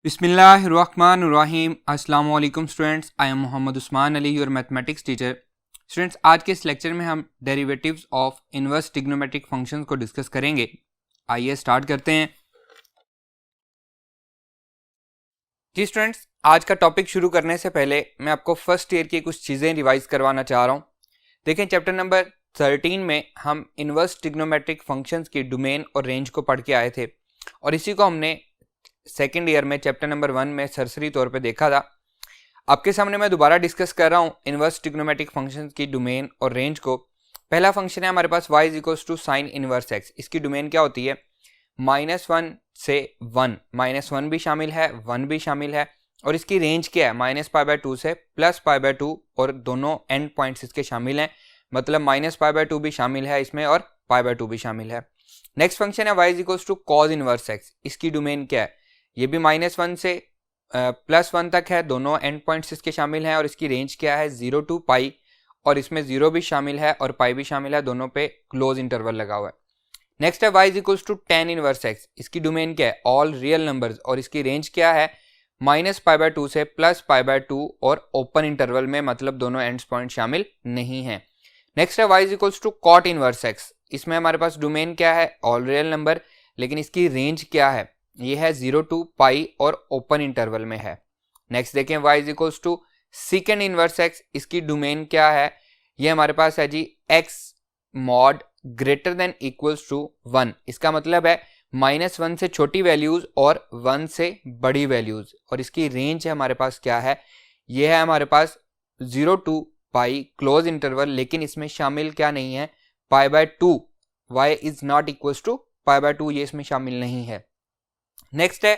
बिस्मिल्लाहिर्रहमानिर्रहीम। अस्सलाम वालेकुम students, I am Mohammad Usman Ali, your mathematics teacher. Students, आज के इस लेक्चर में हम derivatives of inverse trigonometric functions को डिस्कस करेंगे। आइए स्टार्ट करते हैं। जी स्टूडेंट्स, आज का टॉपिक शुरू करने से पहले मैं आपको फर्स्ट ईयर की कुछ चीज़ें रिवाइज करवाना चाह रहा हूँ। देखें, चैप्टर नंबर 13 में हम इनवर्स ट्रिग्नोमेट्रिक फंक्शंस की डोमेन और रेंज को पढ़ के आए थे और इसी को हमने सेकेंड ईयर में चैप्टर नंबर 1 में सरसरी तौर पे देखा था। आपके सामने मैं दोबारा डिस्कस कर रहा हूँ इनवर्स ट्रिग्नोमेट्रिक फंक्शंस की डोमेन और रेंज को। पहला फंक्शन है हमारे पास y is to sine inverse x। इसकी डोमेन क्या होती है? -1 से 1, -1 भी शामिल है, 1 भी शामिल है, और इसकी रेंज क्या है? -π/2 से +π/2, और दोनों एंड पॉइंट्स इसके शामिल हैं, मतलब -π/2 भी शामिल है इसमें और π/2 भी शामिल है। नेक्स्ट फंक्शन है y is to cos inverse x। इसकी डोमेन क्या है? ये भी -1 से +1 तक है, दोनों एंड पॉइंट्स इसके शामिल हैं, और इसकी रेंज क्या है? 0 to π, और इसमें 0 भी शामिल है और π भी शामिल है, दोनों पे क्लोज इंटरवल लगा हुआ है। नेक्स्ट है y is to tan inverse x। इसकी डोमेन क्या है? ऑल रियल नंबर्स, और इसकी रेंज क्या है? -π/2 से +π/2 और ओपन इंटरवल में, मतलब दोनों एंड पॉइंट शामिल नहीं है। नेक्स्ट है y is to cot inverse x। इसमें हमारे पास डोमेन क्या है? ऑल रियल नंबर, लेकिन इसकी रेंज क्या है? ये है 0 to π और ओपन इंटरवल में है। नेक्स्ट देखें, y is to second inverse x। इसकी डोमेन क्या है? ये हमारे पास है जी x mod greater than equals to 1। इसका मतलब है -1 से छोटी वैल्यूज और 1 से बड़ी वैल्यूज, और इसकी रेंज है हमारे पास क्या है? ये है हमारे पास 0 to π क्लोज इंटरवल, लेकिन इसमें शामिल क्या नहीं है? π/2। y is not equals to π/2, ये इसमें शामिल नहीं है। नेक्स्ट है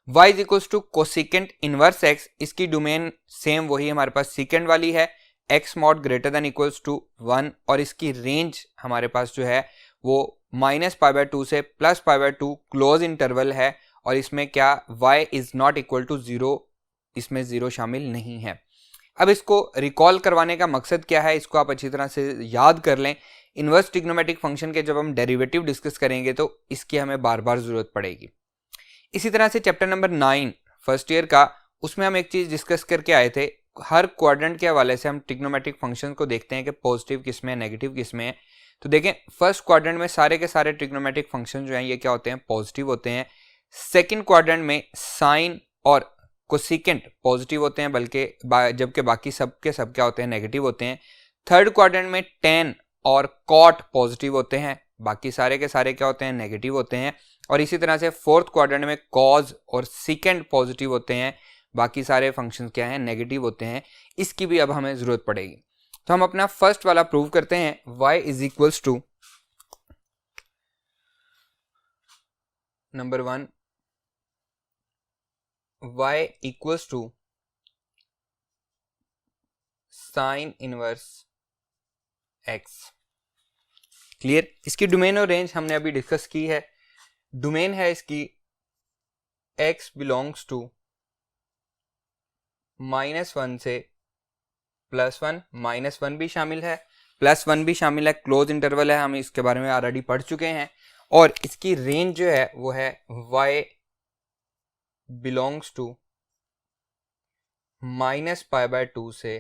y is to cosecant inverse x। इसकी डोमेन सेम वही हमारे पास सेकेंड वाली है, x mod greater than equals to 1, और इसकी रेंज हमारे पास जो है वो -π/2 से +π/2 क्लोज इंटरवल है, और इसमें क्या? y is not equal to 0, इसमें 0 शामिल नहीं है। अब इसको रिकॉल करवाने का मकसद क्या है? इसको आप अच्छी तरह से याद कर लें। इनवर्स ट्रिग्नोमेट्रिक फंक्शन के जब हम डेरिवेटिव डिस्कस करेंगे तो इसकी हमें बार बार जरूरत पड़ेगी। इसी तरह से चैप्टर नंबर 9 फर्स्ट ईयर का, उसमें हम एक चीज डिस्कस करके आए थे। हर क्वाड्रेंट के हवाले से हम ट्रिग्नोमेट्रिक फंक्शन को देखते हैं कि पॉजिटिव किसमें है, नेगेटिव किसमें है। तो देखें, फर्स्ट क्वाड्रेंट में सारे के सारे ट्रिग्नोमेट्रिक फंक्शन जो हैं ये क्या होते हैं? पॉजिटिव होते हैं। सेकंड क्वाड्रेंट में साइन और कोसेकेंट पॉजिटिव होते हैं, बल्कि जबकि बाकी सब के सब क्या होते हैं? नेगेटिव होते हैं। थर्ड क्वाड्रेंट में tan और cot पॉजिटिव होते हैं, बाकी सारे के सारे क्या होते हैं? नेगेटिव होते हैं। और इसी तरह से फोर्थ क्वाड्रेंट में कॉज और सेकेंड पॉजिटिव होते हैं, बाकी सारे फंक्शंस क्या हैं? नेगेटिव होते हैं। इसकी भी अब हमें जरूरत पड़ेगी। तो हम अपना फर्स्ट वाला प्रूव करते हैं। y is equals to number 1, y equals to sine inverse x। Clear? इसकी डोमेन और रेंज हमने अभी डिस्कस की है। डोमेन है इसकी x बिलोंग्स टू -1 से +1, -1 भी शामिल है, +1 भी शामिल है, क्लोज इंटरवल है, हम इसके बारे में ऑलरेडी पढ़ चुके हैं। और इसकी रेंज जो है वो है y बिलोंग्स टू -π/2 से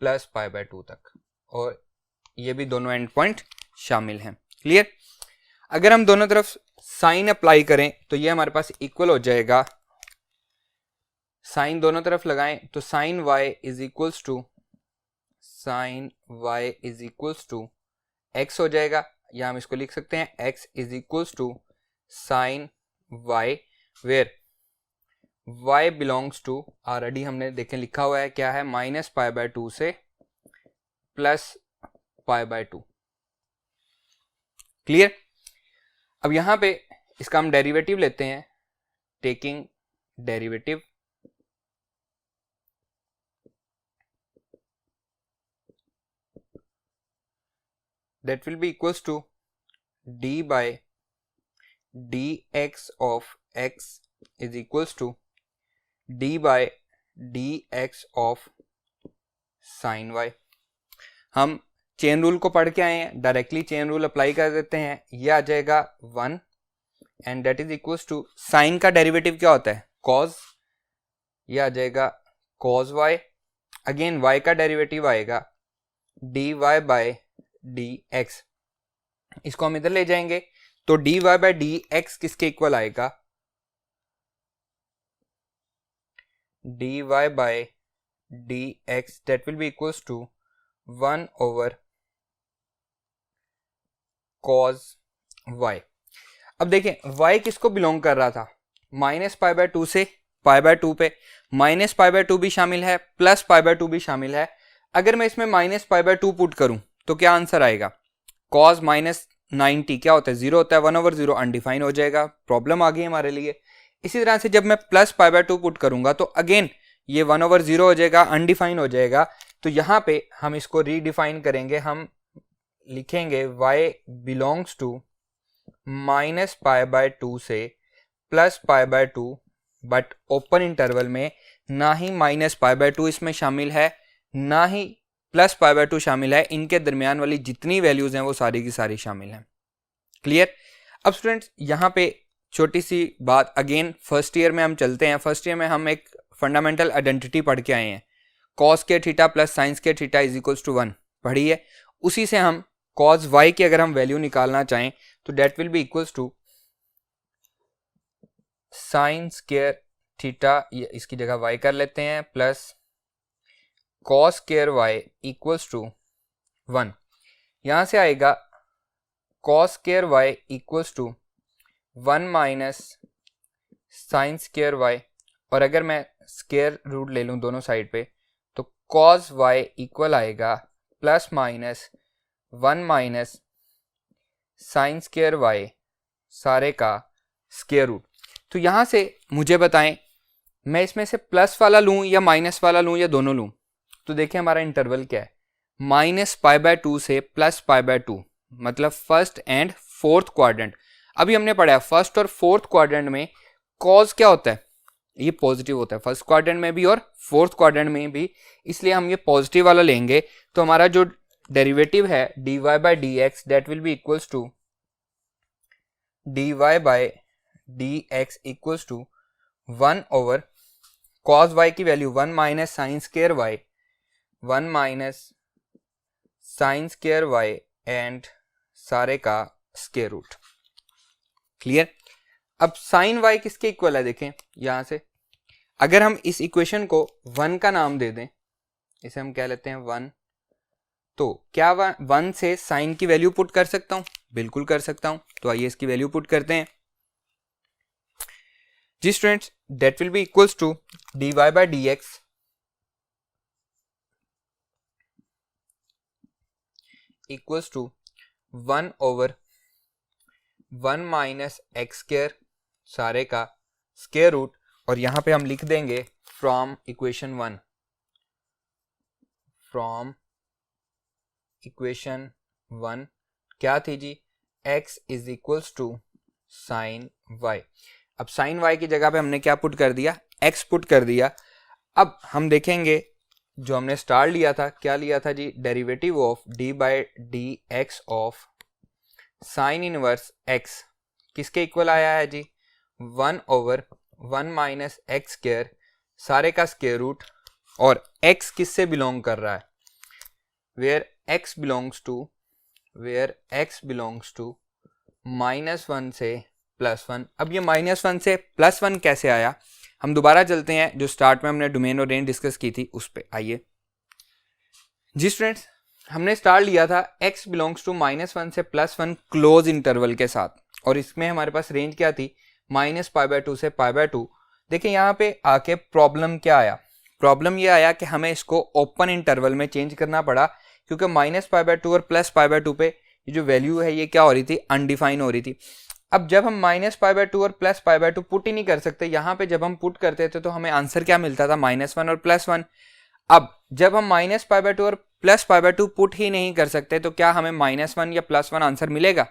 +π/2 तक, और ये भी दोनों एंड पॉइंट शामिल हैं। क्लियर? अगर हम दोनों तरफ साइन अप्लाई करें तो ये हमारे पास इक्वल हो जाएगा। साइन दोनों तरफ लगाएं तो sine y is equals to x हो जाएगा, या हम इसको लिख सकते हैं x is equals to sine y, where y belongs to, already हमने देखें लिखा हुआ है क्या है? -π/2 से +π/2। क्लियर? अब यहां पे इसका हम डेरिवेटिव लेते हैं। Taking derivative, that will be equals to d by dx of x is equals to d by dx of sin y। हम चेन रूल को पढ़ के आए हैं, डायरेक्टली चेन रूल अप्लाई कर देते हैं। ये आ जाएगा 1 and that is equals to, sine का डेरिवेटिव क्या होता है? कॉज, ये आ जाएगा कॉज वाई, अगेन वाई का डेरिवेटिव आएगा d y by d x, इसको हम इधर ले जाएंगे तो d y by d x किसके इक्वल आएगा, d y by d x that will be equals to 1 over cos y. अब देखें y किसको बिलोंग कर रहा था, माइनस पाई बाय 2 से पाई बाय 2 पे, माइनस पाई बाय 2 भी शामिल है, प्लस पाई बाय 2 भी शामिल है। अगर मैं इसमें माइनस पाई बाय 2 पुट करूं तो क्या आंसर आएगा, cos माइनस 90 क्या होता है, 0 होता है, 1 ओवर 0 अनडिफाइन हो जाएगा, प्रॉब्लम आ गई हमारे लिए। इसी तरह से जब मैं प्लस पाई बाय 2 पुट करूंगा तो अगेन ये 1 ओवर 0 हो जाएगा, अनडिफाइन हो जाएगा। तो यहाँ पे हम इसको रीडिफाइन करेंगे, हम लिखेंगे y belongs to minus pi by 2 से plus pi by 2, but open interval में ना ही माइनस पाई बाय 2 इसमें शामिल है ना ही प्लस पाई बाय 2 शामिल है, इनके दरमियान वाली जितनी वैल्यूज हैं वो सारी की सारी शामिल हैं। क्लियर। अब स्टूडेंट्स यहाँ पे छोटी सी बात, अगेन फर्स्ट ईयर में हम चलते हैं। फर्स्ट ईयर में हम एक फंडामेंटल आइडेंटिटी पढ़ के आए हैं, कॉस के थीटा प्लस साइंस के थीटा इज इक्वल्स टू 1 पढ़ी है। उसी से हम कॉस वाई की अगर हम वैल्यू निकालना चाहें तो that will be equals to sine square theta, इसकी जगह वाई कर लेते हैं, plus cos square y equals to 1। यहां से आएगा cos square y equals to 1 minus sine square y, और अगर मैं स्क्वायर रूट ले लूं दोनों साइड पे तो कॉस वाई इक्वल आएगा plus minus 1 minus sine square y सारे का स्क्वायर रूट। तो यहां से मुझे बताएं मैं इसमें से प्लस वाला लूं या माइनस वाला लूं या दोनों लूं। तो देखिए हमारा इंटरवल क्या है, माइनस पाई बाय 2 से प्लस पाई बाय 2, मतलब फर्स्ट एंड फोर्थ क्वाड्रेंट। अभी हमने पढ़ा है फर्स्ट और फोर्थ क्वाड्रेंट में कॉज क्या होता है, ये पॉजिटिव होता है, फर्स्ट क्वाड्रेंट में भी और फोर्थ क्वाड्रेंट में भी, इसलिए हम ये पॉजिटिव वाला लेंगे। तो हमारा जो डेरिवेटिव है dy by d x that will be equals to dy by d x equals to 1 over cos y की value 1 minus sine square y, 1 minus sine square y and सारे का स्क्वायर रूट। क्लियर। अब sine y किसके equal है, देखें यहां से अगर हम इस इक्वेशन को 1 का नाम दे दें, इसे हम कह लेते हैं 1, तो क्या 1 से साइन की वैल्यू पुट कर सकता हूं, बिल्कुल कर सकता हूं। तो आइए इसकी वैल्यू पुट करते हैं। जी students, that will be equals to dy by d x equals to 1 over 1 minus x square सारे का स्क्वायर रूट, और यहां पे हम लिख देंगे फ्रॉम इक्वेशन 1, फ्रॉम इक्वेशन 1 क्या थी जी, x is equals to sine y। अब साइन y की जगह पे हमने क्या पुट कर दिया, x पुट कर दिया। अब हम देखेंगे जो हमने स्टार लिया था, क्या लिया था जी, derivative of d by d x of sine inverse x किसके इक्वल आया है जी, 1 ओवर 1 माइनस एक्स स्क्वायर सारे का स्क्वायर रूट, और x किससे बिलोंग कर रहा है, वेयर x बिलोंग्स टू -1 से +1। अब ये -1 से +1 कैसे आया, हम दोबारा चलते हैं जो स्टार्ट में हमने डोमेन और रेंज डिस्कस की थी उस पे। आइए जी स्टूडेंट्स, हमने स्टार लिया था x बिलोंग्स टू -1 से +1 क्लोज इंटरवल के साथ, और इसमें हमारे पास रेंज क्या थी, -π/2 से π/2। देखिए यहाँ पे आके प्रॉब्लम क्या आया, प्रॉब्लम ये आया कि हमें इसको ओपन इंटरवल में चेंज करना पड़ा, क्योंकि -π/2 और +π/2 पे ये जो वैल्यू है ये क्या हो रही थी, अनडिफाइन हो रही थी। अब जब हम -π/2 और +π/2 पुट ही नहीं कर सकते, यहाँ पे जब हम पुट करते थे तो हमें आंसर क्या मिलता था, -1 और +1। अब जब हम -π/2 और +π/2 पुट ही नहीं कर सकते तो क्या हमें -1 या +1 आंसर मिलेगा,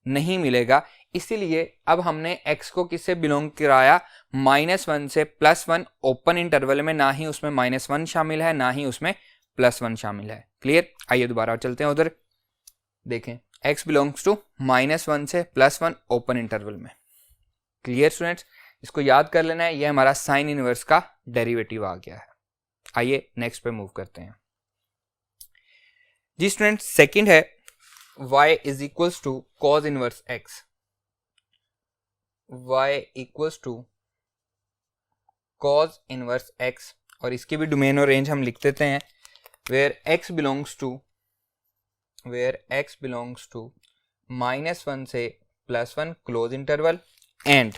नहीं मिलेगा। इसीलिए अब हमने x को किससे बिलोंग कराया, -1 से +1 ओपन इंटरवल में, ना ही उसमें -1 शामिल है ना ही उसमें +1 शामिल है। क्लियर। आइए दोबारा चलते हैं उधर, देखें x बिलोंग्स टू -1 से +1 ओपन इंटरवल में। क्लियर स्टूडेंट्स, इसको याद कर लेना है, ये हमारा साइन इनवर्स का डेरिवेटिव आ गया है। आइए नेक्स्ट पे मूव करते हैं जी स्टूडेंट। सेकंड है y is equals to cos inverse x, y equals to cos inverse x, और इसकी भी डोमेन और रेंज हम लिख देते हैं, वेयर x बिलोंग्स टू -1 से +1 close interval and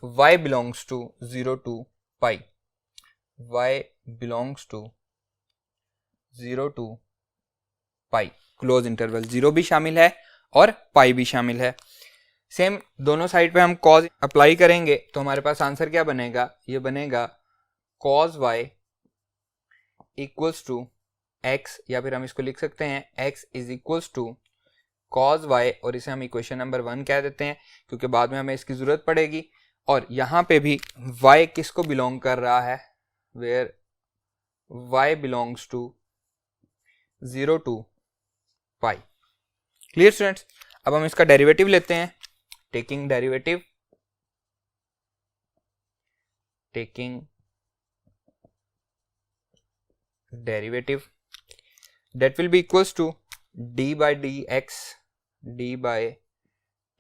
y belongs to 0 to pi, y belongs to 0 to pi close interval, 0 भी शामिल है और पाई भी शामिल है। सेम दोनों साइड पे हम कॉज अप्लाई करेंगे तो हमारे पास आंसर क्या बनेगा, ये बनेगा cos y equals to x, या फिर हम इसको लिख सकते हैं x is equals to cos y, और इसे हम इक्वेशन नंबर 1 कह देते हैं क्योंकि बाद में हमें इसकी जरूरत पड़ेगी। और यहाँ पे भी y किसको बिलोंग कर रहा है, where y belongs to 0 to pi. Clear students. अब हम इसका डेरिवेटिव लेते हैं, taking derivative that will be equals to d by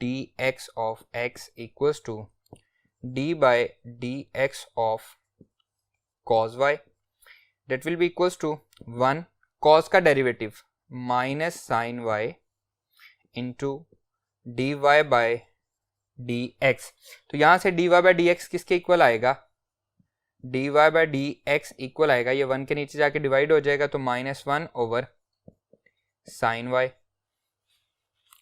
dx of x equals to d by dx of cos y, that will be equals to 1 cos का derivative minus sine y into dy by dx। तो यहां से dy by dx किसके equal आएगा, dy by dx equal आएगा, ये 1 के नीचे जाके डिवाइड हो जाएगा तो -1 ओवर साइन y।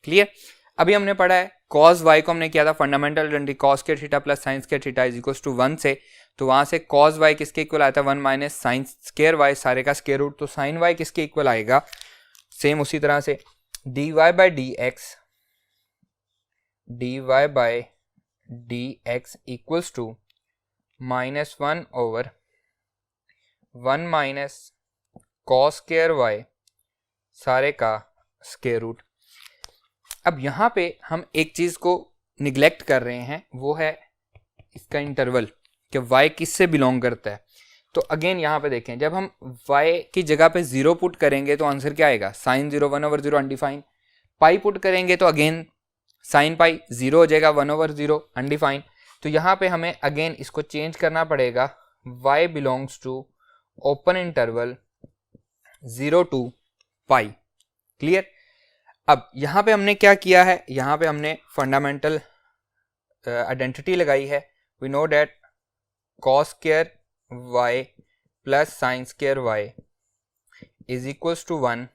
क्लियर। अभी हमने पढ़ा है cos y को हमने किया था फंडामेंटल आइडेंटिटी cos के थीटा प्लस साइन के थीटा इज इक्वल टू 1 से, तो वहां से cos y किसके इक्वल आया था 1 माइनस साइन स्क्वायर y, सारे का स्क्वायर रूट, तो साइन y किसके इक्वल आएगा, सेम उसी तरह से dy by dx equals to -1 over 1 minus cos square y, सारे का स्क्वायर रूट। अब यहाँ पे हम एक चीज को निगलेक्ट कर रहे हैं, वो है इसका इंटरवल कि y किससे बिलोंग करता है। तो अगेन यहाँ पे देखें, जब हम y की जगह पे 0 पुट करेंगे तो आंसर क्या आएगा, साइन 0 1 ओवर 0 अनडिफाइन। पाई पुट करेंगे तो अगेन साइन पाई 0 हो जाएगा 1 ओवर 0 अनडिफाइन। तो यहाँ पे हमें अगेन इसको चेंज करना पड़ेगा, y belongs to open interval 0 to pi. Clear. अब यहाँ पे हमने क्या किया है, यहाँ पे हमने फंडामेंटल आइडेंटिटी लगाई है, we know that cos square y plus sine square y is equals to 1।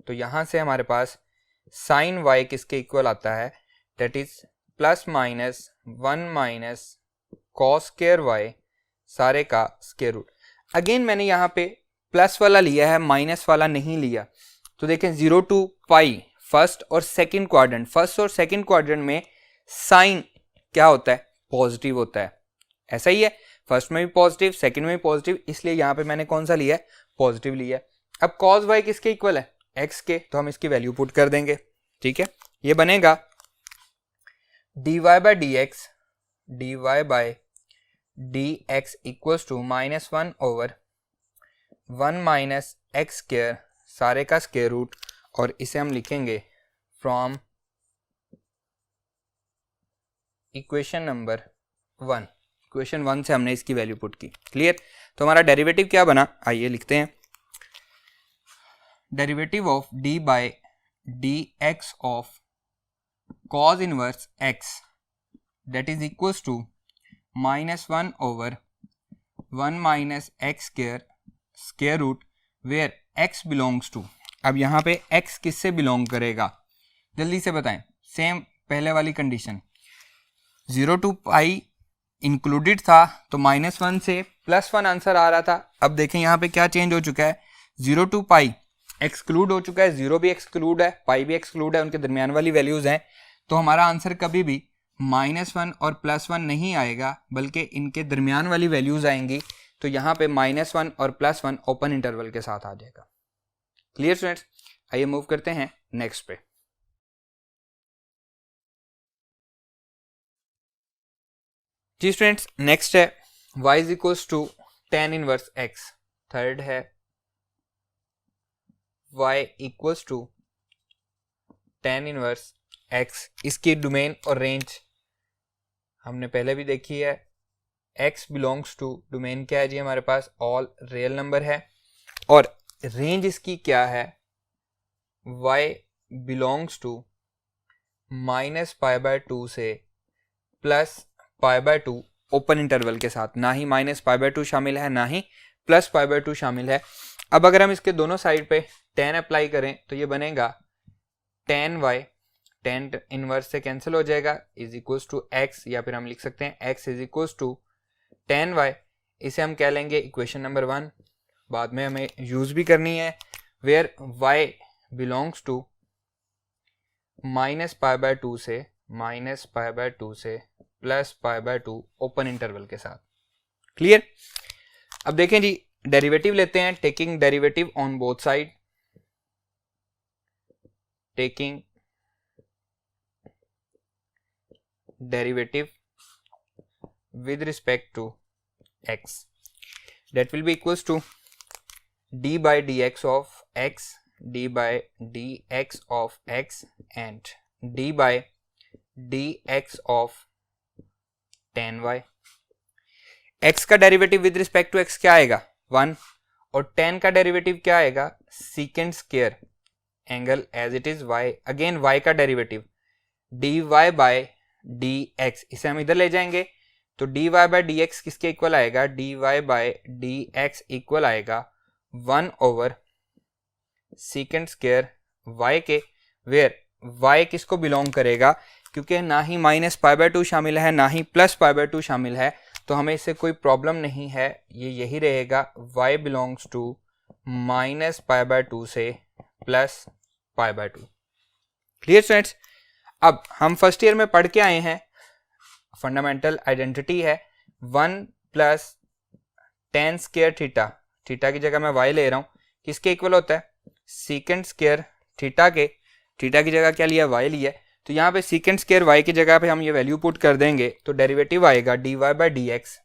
तो यहाँ से हमारे पास साइन y किसके इक्वल आता है, that is plus minus 1 minus cos square y, सारे का स्क्वायर रूट। अगेन मैंने यहाँ पे प्लस वाला लिया है, माइनस वाला नहीं लिया। तो देखें 0 to पाई फर्स्ट और सेकंड क्वाड्रेंट में साइन क्या होता है, पॉजिटिव होता है। ऐसा ही है, फर्स्ट में भी पॉजिटिव सेकंड में भी पॉजिटिव, इसलिए यहाँ पे मैंने कौन सा लिया है, पॉजिटिव लिया है। अब cos y किसके इक्वल है, x के, तो हम इसकी वैल्यू पुट कर देंगे। ठीक है, ये बनेगा dy by dx equals to -1 over 1 minus x square, सारे का स्क्वायर रूट, और इसे हम लिखेंगे फ्रॉम इक्वेशन नंबर 1। इक्वेशन 1 से हमने इसकी वैल्यू पुट की। क्लियर। तो हमारा डेरिवेटिव क्या बना, आइए लिखते हैं, derivative of d by d x of cos inverse x, that is equals to -1 over 1 minus x square square root where x belongs to। अब यहाँ पे x किससे बिलोंग करेगा, जल्दी से बताएं। सेम पहले वाली कंडीशन, 0 to पाई इंक्लूडेड था तो -1 से +1 आंसर आ रहा था। अब देखें यहाँ पे क्या चेंज हो चुका है, 0 to पाई एक्सक्लूड हो चुका है, 0 भी एक्सक्लूड है, पाई भी एक्सक्लूड है, उनके दरमियान वाली वैल्यूज हैं। तो हमारा आंसर कभी भी -1 और +1 नहीं आएगा, बल्कि इनके दरमियान वाली वैल्यूज आएंगी। तो यहाँ पे -1 और +1 ओपन इंटरवल के साथ आ जाएगा। Clear students. आइए मूव करते हैं नेक्स्ट पे। जी स्टूडेंट्स, नेक्स्ट है y is equals to tan inverse x। Third है y equals to tan inverse x। इसकी डोमेन और रेंज हमने पहले भी देखी है। x बिलोंग्स टू, डोमेन क्या है जी हमारे पास, ऑल रियल नंबर है, और रेंज इसकी क्या है, y बिलोंग्स टू -π/2 से +π/2 ओपन इंटरवल के साथ। ना ही -π/2 शामिल है, ना ही +π/2 शामिल है। अब अगर हम इसके दोनों साइड पे tan अप्लाई करें तो ये बनेगा tan y, tan इनवर्स से कैंसिल हो जाएगा, इज इक्वल्स टू x, या फिर हम लिख सकते हैं x is equals to tan y। इसे हम कह लेंगे इक्वेशन नंबर 1, बाद में हमें यूज भी करनी है, वेयर y बिलोंग्स टू -π/2 से +π/2 ओपन इंटरवल के साथ। क्लियर। अब देखें जी, डेरिवेटिव लेते हैं, taking derivative on both side, taking derivative with respect to x, that will be equals to d by dx of x, d by dx of x and d by dx of tan y। x का derivative with respect to x क्या आएगा, 1, और tan का derivative क्या आएगा, secant square angle as it is y, again y का derivative dy by dx, इसे हम इधर ले जाएंगे तो dy by dx किसके इक्वल आएगा, dy by dx इक्वल आएगा 1/secant स्क्वायर y के, वेयर y किसको बिलोंग करेगा, क्योंकि ना ही -π/2 शामिल है ना ही +π/2 शामिल है, तो हमें इससे कोई प्रॉब्लम नहीं है, ये यही रहेगा, y बिलोंग्स टू -π/2 से +π/2। Clear students. अब हम फर्स्ट ईयर में पढ़ के आए हैं, फंडामेंटल आइडेंटिटी है 1 + tan स्क्वायर थीटा, थीटा की जगह मैं y ले रहा हूं, किसके इक्वल होता है, secant स्क्वायर थीटा के, थीटा की जगह क्या लिया, y लिया, तो यहाँ पे secant स्क्वायर y की जगह पे हम ये वैल्यू पुट कर देंगे तो डेरिवेटिव आएगा dy by dx,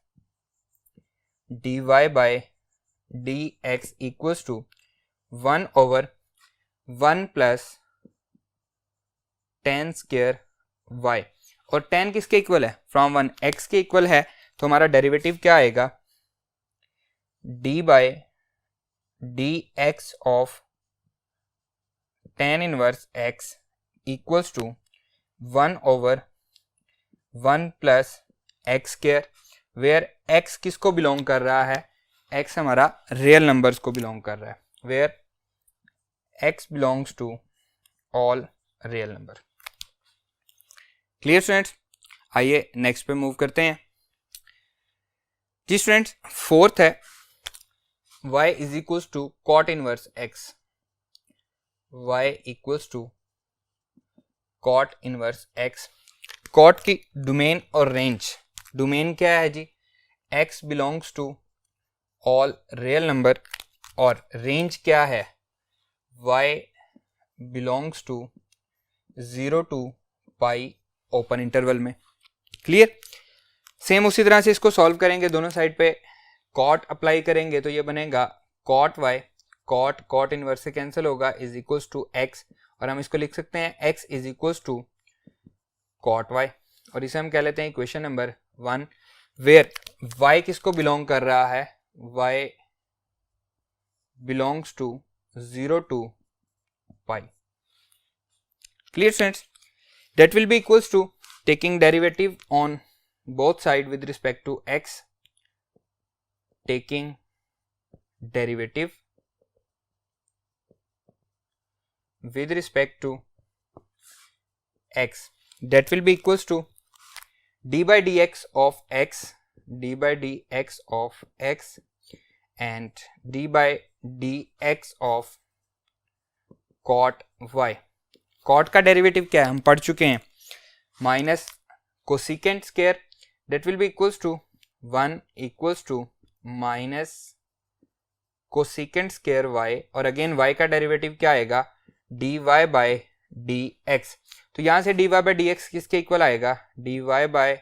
dy by dx equals to 1/1 + tan square y, और tan किसके इक्वल है, फ्रॉम 1 x के इक्वल है, तो हमारा डेरिवेटिव क्या आएगा, d by dx of tan inverse x equals to 1/1 + x square, where x किसको बिलोंग कर रहा है, x हमारा रियल नंबर्स को बिलोंग कर रहा है, where x belongs to all real number. Clear students. आइए नेक्स्ट पे मूव करते हैं जी स्टूडेंट्स। फोर्थ है y is equals to cot inverse x, y equals to cot inverse x। cot की डोमेन और रेंज, डोमेन क्या है जी, x belongs to all real number, और रेंज क्या है, y belongs to 0 to π open interval में। क्लियर। सेम उसी तरह से इसको सॉल्व करेंगे, दोनों साइड पे cot अप्लाई करेंगे तो ये बनेगा cot y, cot इनवर्स से कैंसिल होगा, इज इक्वल्स टू x, और हम इसको लिख सकते हैं x is equals to cot y, और इसे हम कह लेते हैं इक्वेशन नंबर 1, वेयर y किसको बिलोंग कर रहा है, y belongs to 0 to π। Clear students. that will be equals to taking derivative on both side with respect to x, taking derivative with respect to x, that will be equals to d by dx of x, d by dx of x and d by dx of cot y। cot का derivative क्या है, हम पढ़ चुके हैं, minus cosecant square, that will be equals to 1 equals to minus cosecant square y, और again y का derivative क्या आएगा, dy by dx, तो यहां से dy by dx किसके इक्वल आएगा, dy by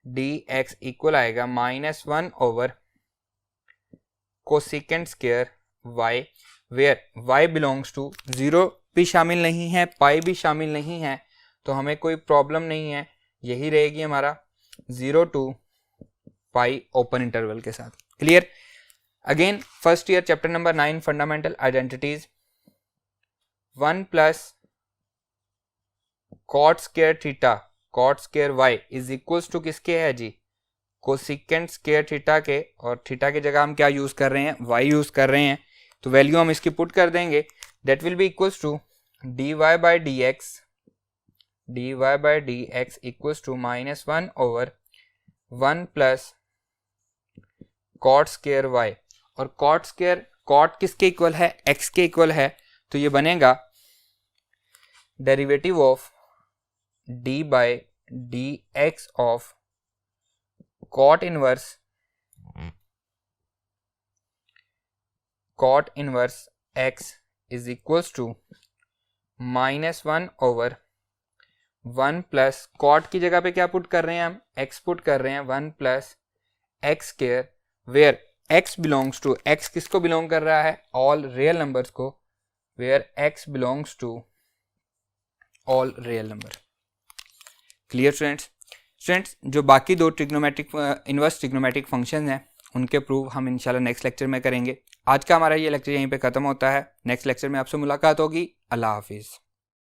d x equal आएगा -1 over cosecant square y, where y belongs to 0 भी शामिल नहीं है, पाई भी शामिल नहीं है, तो हमें कोई प्रॉब्लम नहीं है, यही रहेगी हमारा 0 टू पाई ओपन इंटरवल के साथ। Clear. Again first year chapter number 9 fundamental identities, 1 plus cot square theta cot square y is equals to किसके है जी, कोसिकेंट स्क्वायर थीटा के, और थीटा की जगह हम क्या यूज कर रहे हैं, वाई यूज कर रहे हैं, तो वैल्यू हम इसकी पुट कर देंगे, that will be equals to dy by d x equals to -1 over 1 plus cot square y, और कॉट स्क्वायर कॉट किसके इक्वल है, x के इक्वल है, तो ये बनेगा derivative of d by d x of cot inverse x is equals to -1 over 1 plus cot की जगह पे क्या पुट कर रहे हैं हम, x पुट कर रहे हैं, 1 plus x square, where x belongs to, x किसको बिलोंग कर रहा है, ऑल रियल नंबर्स को, where x belongs to all real number. Clear students, जो बाकी दो ट्रिग्नोमेट्रिक इनवर्स ट्रिग्नोमेट्रिक फंक्शन हैं उनके प्रूव हम इंशाल्लाह नेक्स्ट लेक्चर में करेंगे। आज का हमारा ये लेक्चर यहीं पे ख़त्म होता है, नेक्स्ट लेक्चर में आपसे मुलाकात होगी। अल्लाह हाफिज़।